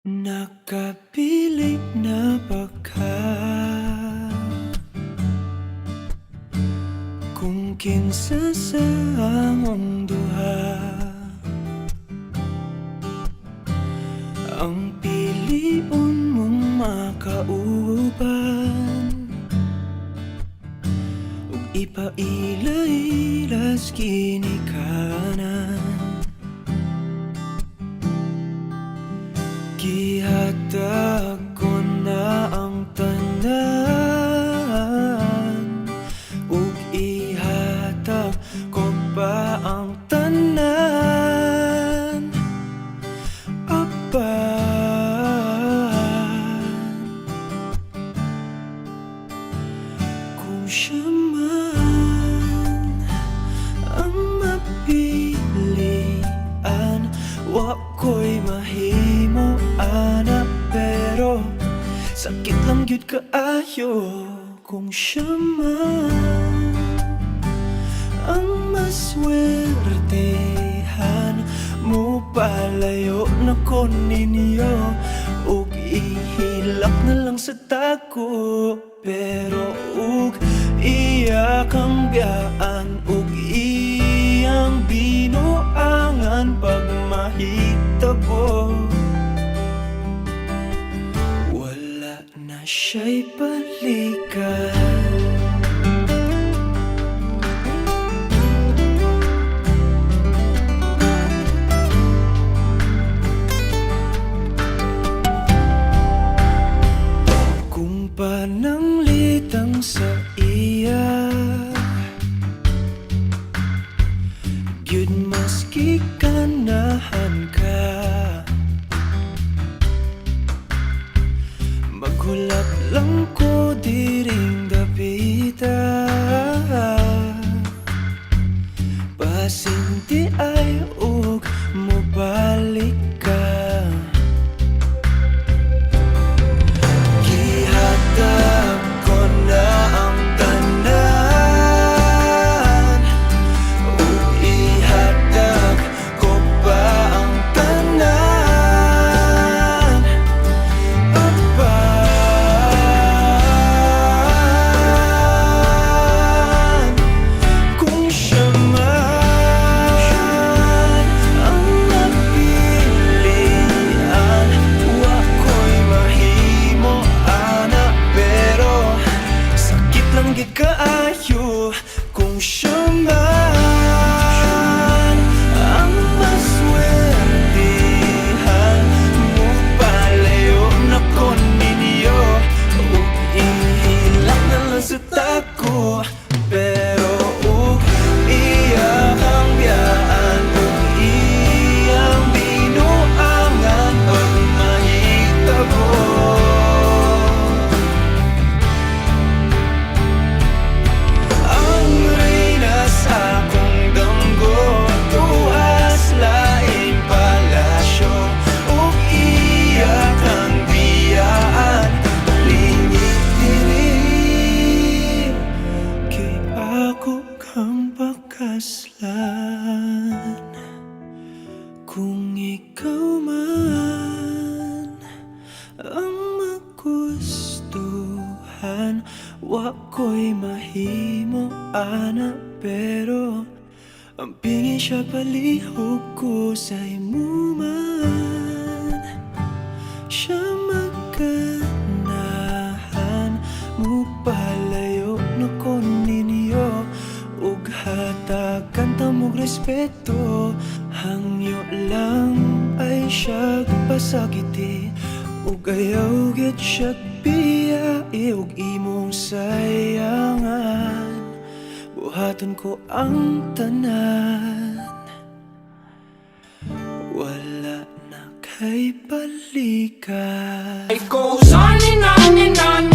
Nakapilit na ba ka? Kung kinsa sa among duha ang piliun mong makauban, ug ipaila-ilas ginikanan. Gihatag ko na ang tanan, ug ihatag ko pa ang tanan. Apan kung siya man ang mapilian, wa ko'y mahimo ana, pero sakit lang gyud kaayo kung siya man ang maswertehan. Mo palayo na ko ninyo, ug ihilak na lang sa tako, pero ug iya kang biyaan, ug iyang binuangan pag mahitabo. Wala na siya'y balikan. Kung pananglitang sa iya, gyud maski ganahan ka, maghulak lang ko diring dapita. Pasinti ay ug mobalik ka. Gihatag ko na ang tanan, ug ihatag ko pa ang tanan. Apan kung siya man ang napilian, wa ko'y mahimo ana, pero sakit lang gid kaayo kung siya man ang maswertehan. Mo palayo na ko ninyo, ug ihilak na lang sa tako, pero ug iya ang biyaan, ug iyang binuangan pag mahitabo. Ang reyna sa akong damgo, tuas laing palasyo, ug iya kang biyaan, lingit diri. Kay ako kang pakaslan, kung ikaw man ang magustuhan, wa ko'y mahimo ana, pero ang pingin siya palihog ko sa imo man. Siya maganahan, mo palayo na ko ninyo, ug hatagan ta mog respeto. Hangyo lang ay siya pasakiti, ug ayaw gyud siya biyai, ug imong sayangan. Buhaton ko ang tanan, wala na kay balikan. It goes on and on and on.